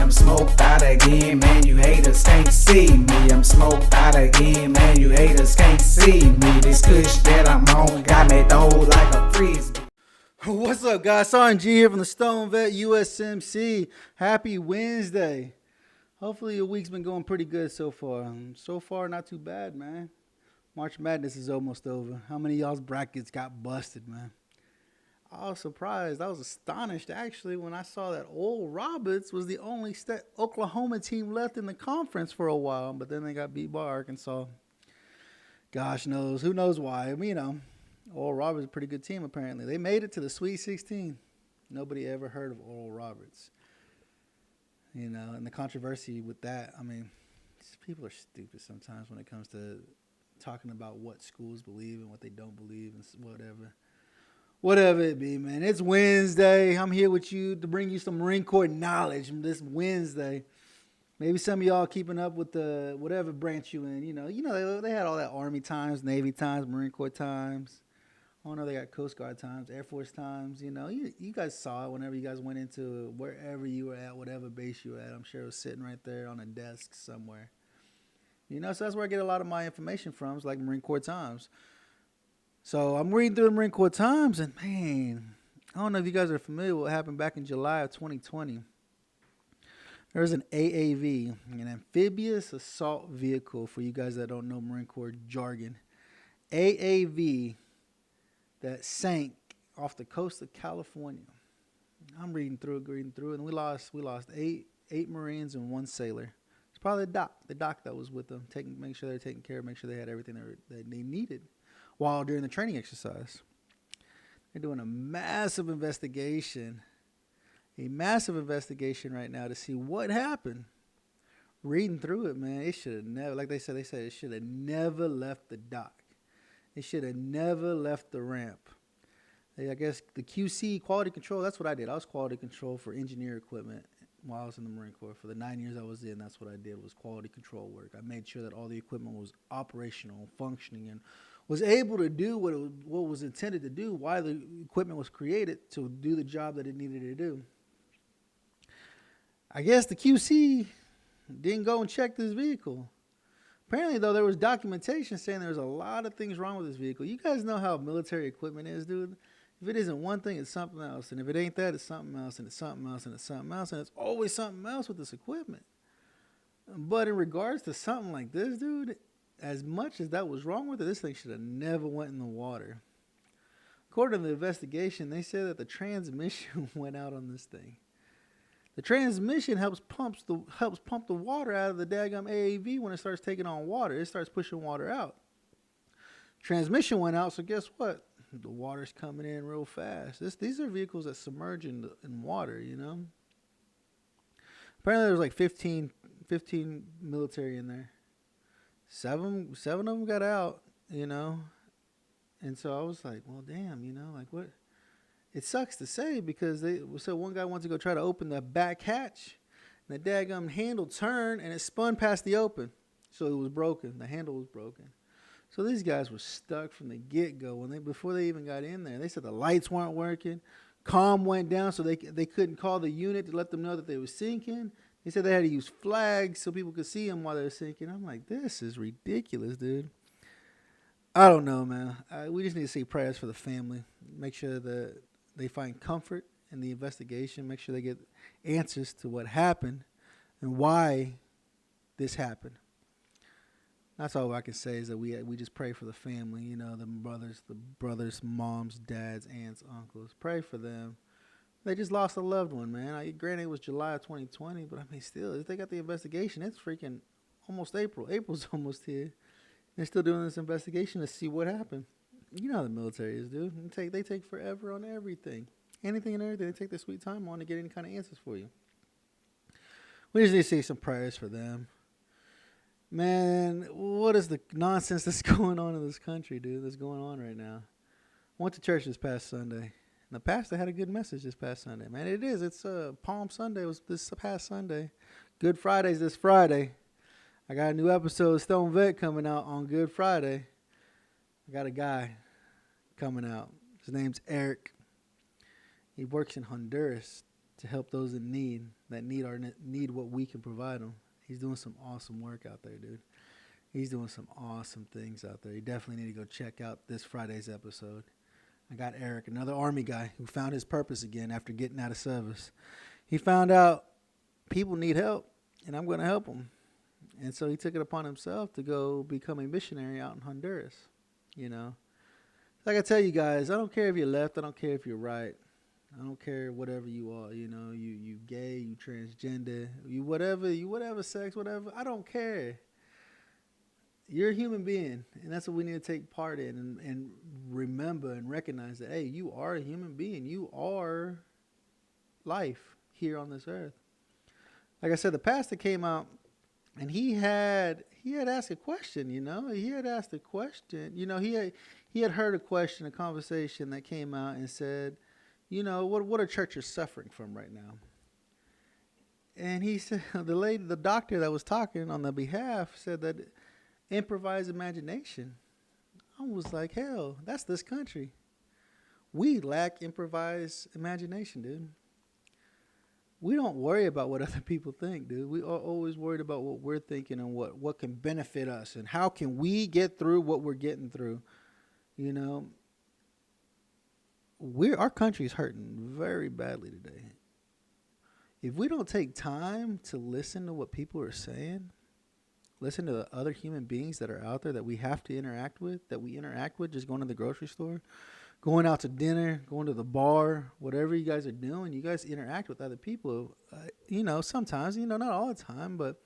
I'm smoked out again, man, you haters can't see me. I'm smoked out again, man, you haters can't see me. This kush that I'm on got me though like a frisbee. What's up, guys? Sergeant G here from the Stoned Vet USMC. Happy Wednesday. Hopefully your week's been going pretty good so far. So far, not too bad, man. March Madness is almost over. How many of y'all's brackets got busted, man? I was surprised. I was astonished, actually, when I saw that Oral Roberts was the only Oklahoma team left in the conference for a while, but then they got beat by Arkansas. Gosh knows. Who knows why? I mean, Oral Roberts is a pretty good team, apparently. They made it to the Sweet 16. Nobody ever heard of Oral Roberts. And the controversy with that, I mean, people are stupid sometimes when it comes to talking about what schools believe and what they don't believe and whatever. Whatever it be, man. It's Wednesday. I'm here with you to bring you some Marine Corps knowledge this Wednesday. Maybe some of y'all keeping up with the whatever branch you in. They had all that Army times, Navy times, Marine Corps times. I don't know, they got Coast Guard times, Air Force times. You guys saw it whenever you guys went into wherever you were at, whatever base you were at. I'm sure it was sitting right there on a desk somewhere. So that's where I get a lot of my information from. It's like Marine Corps times. So I'm reading through the Marine Corps times, and man, I don't know if you guys are familiar with what happened back in July of 2020. There was an AAV, an amphibious assault vehicle, for you guys that don't know Marine Corps jargon. AAV that sank off the coast of California. I'm reading through it, and we lost eight Marines and one sailor. It's probably the doc that was with them, make sure they're taken care of, make sure they had everything that they needed while during the training exercise. They're doing a massive investigation right now to see what happened. Reading through it, man, it should have never, like they said it should have never left the dock. It should have never left the ramp. I guess the QC, quality control, that's what I did. I was quality control for engineer equipment while I was in the Marine Corps. For the 9 years I was in, that's what I did, was quality control work. I made sure that all the equipment was operational, functioning, and was able to do what was intended to do, why the equipment was created, to do the job that it needed to do. I guess the QC didn't go and check this vehicle. Apparently, though, there was documentation saying there was a lot of things wrong with this vehicle. You guys know how military equipment is, dude. If it isn't one thing, it's something else. And if it ain't that, it's something else, and it's something else, and it's something else. And it's always something else with this equipment. But in regards to something like this, dude, as much as that was wrong with it, this thing should have never went in the water. According to the investigation, they said that the transmission went out on this thing. The transmission helps pump the water out of the daggum AAV when it starts taking on water. It starts pushing water out. Transmission went out, so guess what? The water's coming in real fast. These are vehicles that submerge in water, Apparently there was like 15 military in there. Seven of them got out, And so I was like, well, damn, like what? It sucks to say, because one guy went to go try to open the back hatch, and the daggum handle turned and it spun past the open. So it was broken. The handle was broken. So these guys were stuck from the get-go before they even got in there. They said the lights weren't working. Comm went down, so they couldn't call the unit to let them know that they were sinking. They said they had to use flags so people could see them while they were sinking. I'm like, this is ridiculous, dude. I don't know, man. We just need to say prayers for the family. Make sure that they find comfort in the investigation. Make sure they get answers to what happened and why this happened. That's all I can say, is that we just pray for the family. The brothers, moms, dads, aunts, uncles. Pray for them. They just lost a loved one, man. Granted, it was July of 2020, but I mean, still, if they got the investigation, it's freaking almost April. April's almost here. They're still doing this investigation to see what happened. You know how the military is, dude. They take forever on everything. Anything and everything. They take their sweet time on to get any kind of answers for you. We just need to say some prayers for them. Man, what is the nonsense that's going on in this country, dude, that's going on right now? I went to church this past Sunday. And the pastor had a good message this past Sunday. Man, it is. It's Palm Sunday. It was this past Sunday. Good Friday's this Friday. I got a new episode of Stoned Vet coming out on Good Friday. I got a guy coming out. His name's Eric. He works in Honduras. to help those in need that need what we can provide them. He's doing some awesome work out there, dude. He's doing some awesome things out there. You definitely need to go check out this Friday's episode. I got Eric, another Army guy who found his purpose again after getting out of service. He found out people need help, and I'm going to help them. And so he took it upon himself to go become a missionary out in Honduras. You know, like I tell you guys, I don't care if you're left. I don't care if you're right. I don't care whatever you are. You know, you gay, you transgender, you whatever sex, whatever. I don't care. You're a human being, and that's what we need to take part in and remember and recognize that, hey, you are a human being. You are life here on this earth. Like I said, the pastor came out, and he had asked a question, you know. He had asked a question. You know, he had heard a question, a conversation that came out and said, you know, what are churches suffering from right now? And he said, the doctor that was talking on the behalf said that improvised imagination. I was like, hell, that's this country. We lack improvised imagination, dude. We don't worry about what other people think, dude. We are always worried about what we're thinking and what can benefit us and how can we get through what we're getting through. You know, our country's hurting very badly today. If we don't take time to listen to what people are saying, listen to the other human beings that are out there that we have to interact with, just going to the grocery store, going out to dinner, going to the bar, whatever you guys are doing, you guys interact with other people. You know, sometimes, you know, not all the time, but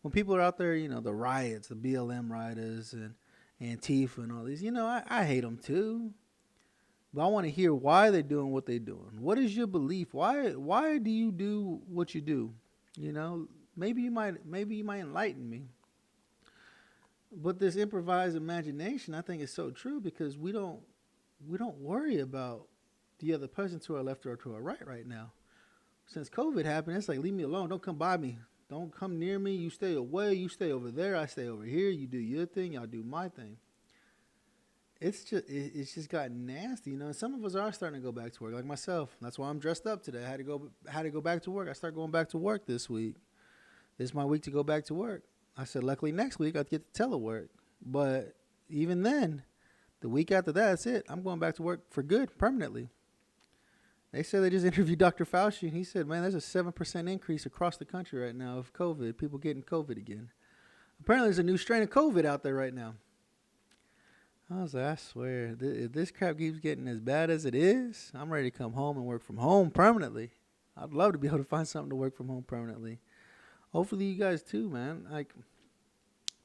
when people are out there, you know, the riots, the BLM rioters and Antifa and all these, you know, I hate them too. But I want to hear why they're doing what they're doing. What is your belief? Why do you do what you do? You know, maybe you might enlighten me. But this improvised imagination, I think, is so true because we don't worry about the other person to our left or to our right now. Since COVID happened, it's like, leave me alone. Don't come by me. Don't come near me. You stay away. You stay over there. I stay over here. You do your thing. I'll do my thing. It's just gotten nasty, you know. And some of us are starting to go back to work, like myself. That's why I'm dressed up today. I had to go back to work. I start going back to work this week. This is my week to go back to work. I said, luckily next week I'll get to telework. But even then, the week after that, that's it. I'm going back to work for good, permanently. They said they just interviewed Dr. Fauci, and he said, man, there's a 7% increase across the country right now of COVID, people getting COVID again. Apparently there's a new strain of COVID out there right now. I was like, I swear, if this crap keeps getting as bad as it is, I'm ready to come home and work from home permanently. I'd love to be able to find something to work from home permanently. Hopefully you guys too, man. Like,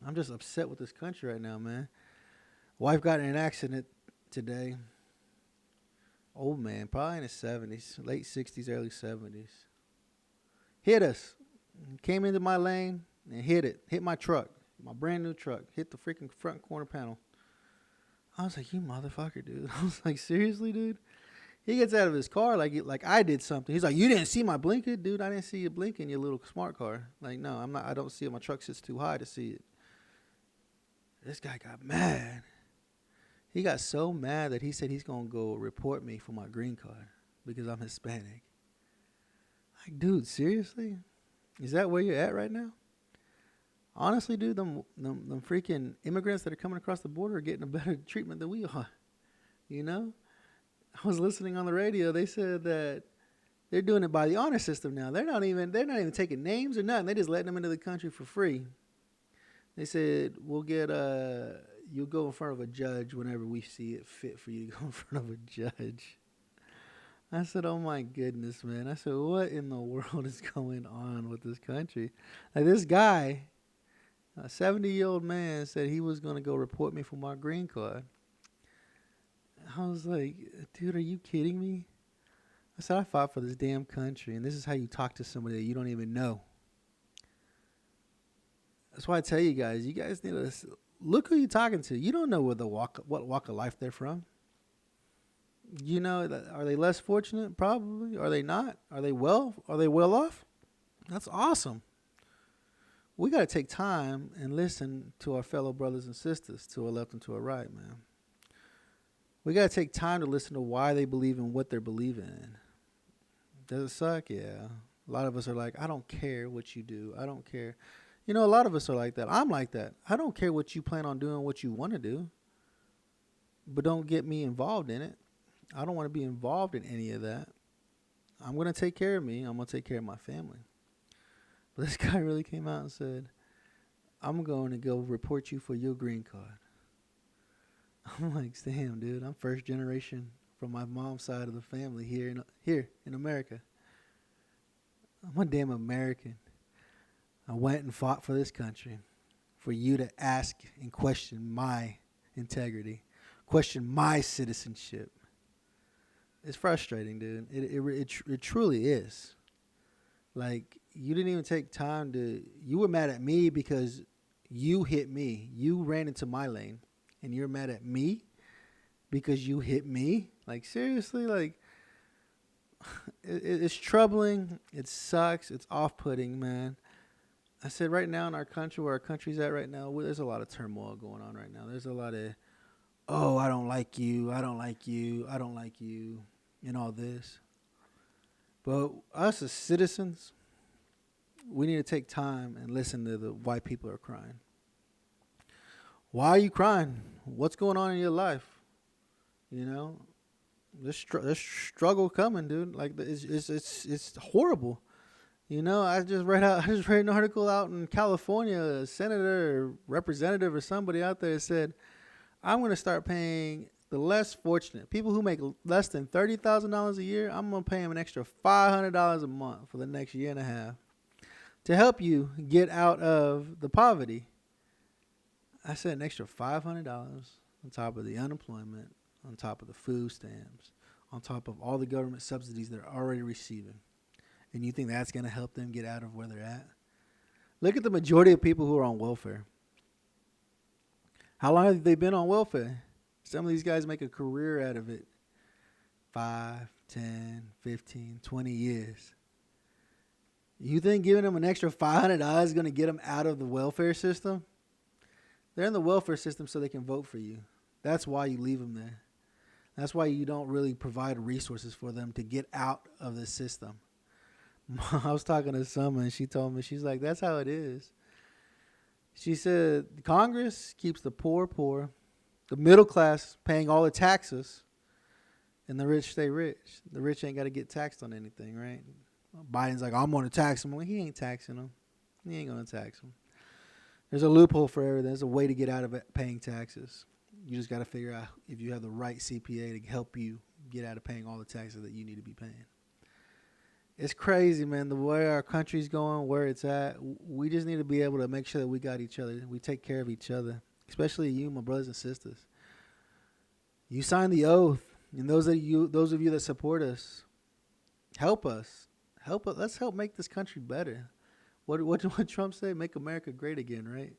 I'm just upset with this country right now, man. Wife got in an accident today. Old man, probably in his 70s, late 60s, early 70s. Hit us. Came into my lane and hit it. Hit my truck, my brand new truck. Hit the freaking front corner panel. I was like, you motherfucker, dude. I was like, seriously, dude? He gets out of his car like I did something. He's like, you didn't see my blinker? Dude, I didn't see you blinking, you little smart car. Like, no, I don't see it. My truck sits too high to see it. This guy got mad. He got so mad that he said he's going to go report me for my green card because I'm Hispanic. Like, dude, seriously? Is that where you're at right now? Honestly, dude, them freaking immigrants that are coming across the border are getting a better treatment than we are. You know? I was listening on the radio. They said that they're doing it by the honor system now. They're not even taking names or nothing. They're just letting them into the country for free. They said, you'll go in front of a judge whenever we see it fit for you to go in front of a judge. I said, oh my goodness, man. I said, what in the world is going on with this country? Like, this guy, a 70-year-old man, said he was going to go report me for my green card. I was like, dude, are you kidding me? I said, I fought for this damn country, and this is how you talk to somebody that you don't even know. That's why I tell you guys need to look who you're talking to. You don't know what walk of life they're from. You know, are they less fortunate? Probably. Are they not? Are they well off? That's awesome. We got to take time and listen to our fellow brothers and sisters to our left and to our right, man. We got to take time to listen to why they believe in what they're believing in. Does it suck? Yeah. A lot of us are like, I don't care what you do. I don't care. You know, a lot of us are like that. I'm like that. I don't care what you plan on doing, what you want to do, but don't get me involved in it. I don't want to be involved in any of that. I'm going to take care of me. I'm going to take care of my family. But this guy really came out and said, I'm going to go report you for your green card. I'm like, damn, dude, I'm first generation from my mom's side of the family here in America. I'm a damn American. I went and fought for this country, for you to ask and question my integrity, question my citizenship. It's frustrating, dude. It truly is. Like, you didn't even take time to, you were mad at me because you hit me. You ran into my lane, and you're mad at me because you hit me? Like, seriously? Like, it's troubling. It sucks. It's off-putting, man. I said right now in our country, where our country's at right now, there's a lot of turmoil going on right now. There's a lot of, oh, I don't like you, I don't like you, I don't like you, and all this. But us as citizens, we need to take time and listen to why people are crying. Why are you crying? What's going on in your life? You know, there's struggle coming, dude. Like, it's horrible. You know, I just read an article out in California. A senator or representative or somebody out there said, I'm going to start paying the less fortunate people who make less than $30,000 a year. I'm going to pay them an extra $500 a month for the next year and a half to help you get out of the poverty. I said an extra $500 on top of the unemployment, on top of the food stamps, on top of all the government subsidies they're already receiving. And you think that's going to help them get out of where they're at? Look at the majority of people who are on welfare. How long have they been on welfare? Some of these guys make a career out of it. 5, 10, 15, 20 years. You think giving them an extra $500 is going to get them out of the welfare system? They're in the welfare system so they can vote for you. That's why you leave them there. That's why you don't really provide resources for them to get out of the system. I was talking to someone, and she told me, she's like, that's how it is. She said, Congress keeps the poor poor, the middle class paying all the taxes, and the rich stay rich. The rich ain't got to get taxed on anything, right? Biden's like, I'm going to tax him. Well, he ain't taxing them. He ain't going to tax them. There's a loophole for everything. There's a way to get out of it, paying taxes. You just got to figure out if you have the right CPA to help you get out of paying all the taxes that you need to be paying. It's crazy, man, the way our country's going, where it's at. We just need to be able to make sure that we got each other. We take care of each other, especially you, my brothers and sisters. You signed the oath, and those of you that support us, help us. Help us. Let's help make this country better. What Trump say? Make America great again, right?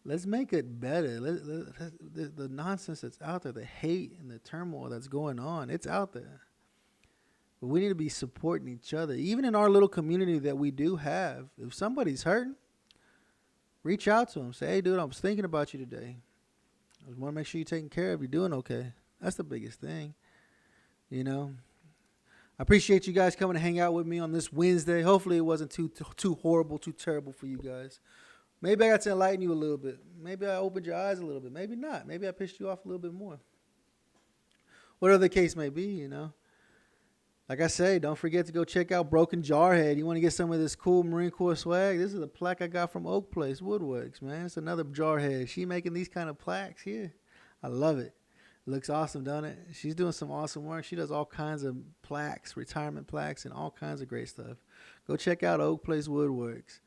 Let's make it better. The nonsense that's out there, the hate and the turmoil that's going on, it's out there. But we need to be supporting each other. Even in our little community that we do have, if somebody's hurting, reach out to them. Say, hey, dude, I was thinking about you today. I want to make sure you're taking care of. You're doing okay. That's the biggest thing, you know. I appreciate you guys coming to hang out with me on this Wednesday. Hopefully it wasn't too horrible, too terrible for you guys. Maybe I got to enlighten you a little bit. Maybe I opened your eyes a little bit. Maybe not. Maybe I pissed you off a little bit more. Whatever the case may be, you know. Like I say, don't forget to go check out Broken Jarhead. You want to get some of this cool Marine Corps swag? This is a plaque I got from Oak Place Woodworks, man. It's another Jarhead. She making these kind of plaques here. I love it. Looks awesome, don't it? She's doing some awesome work. She does all kinds of plaques, retirement plaques, and all kinds of great stuff. Go check out Oak Place Woodworks.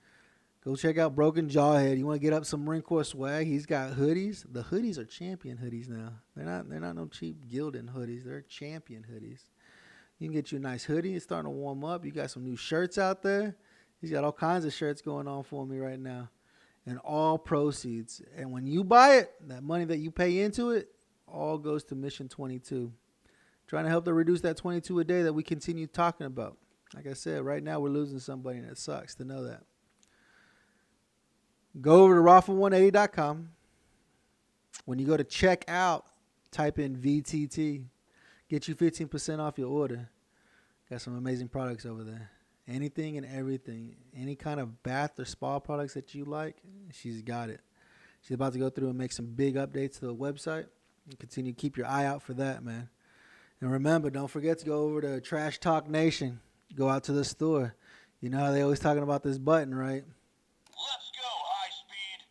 Go check out Broken Jawhead. You want to get up some Marine Corps swag? He's got hoodies. The hoodies are champion hoodies now. They're not no cheap Gildan hoodies. They're champion hoodies. You can get you a nice hoodie. It's starting to warm up. You got some new shirts out there. He's got all kinds of shirts going on for me right now. And all proceeds. And when you buy it, that money that you pay into it, all goes to Mission 22. Trying to help them reduce that 22 a day that we continue talking about. Like I said, right now we're losing somebody, and it sucks to know that. Go over to raffle180.com. When you go to check out, type in VTT. Get you 15% off your order. Got some amazing products over there. Anything and everything. Any kind of bath or spa products that you like, she's got it. She's about to go through and make some big updates to the website. And continue to keep your eye out for that, man. And remember, don't forget to go over to Trash Talk Nation. Go out to the store. You know how they always talking about this button, right? Let's go, high speed.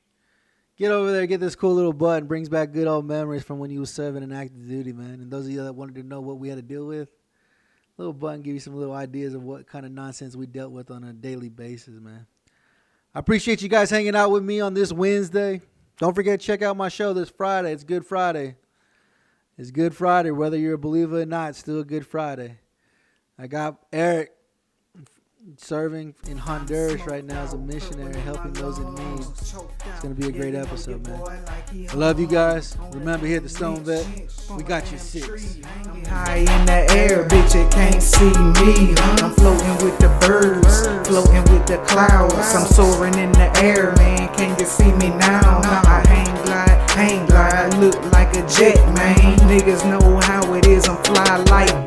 Get over there, get this cool little button. Brings back good old memories from when you was serving in active duty, man. And those of you that wanted to know what we had to deal with, little button give you some little ideas of what kind of nonsense we dealt with on a daily basis, man. I appreciate you guys hanging out with me on this Wednesday. Don't forget to check out my show this Friday. It's Good Friday. It's Good Friday. Whether you're a believer or not, it's still a Good Friday. I got Eric serving in Honduras right now as a missionary, helping those in need. It's going to be a great episode, man. I love you guys. Remember, here at the Stoned Vet, we got you 6. High in the air, bitch, you can't see me. I'm floating with the birds, floating with the clouds. I'm soaring in the air, man, can't you see me now? I hang glide, look like a jet, man. Niggas know how it is, I'm fly like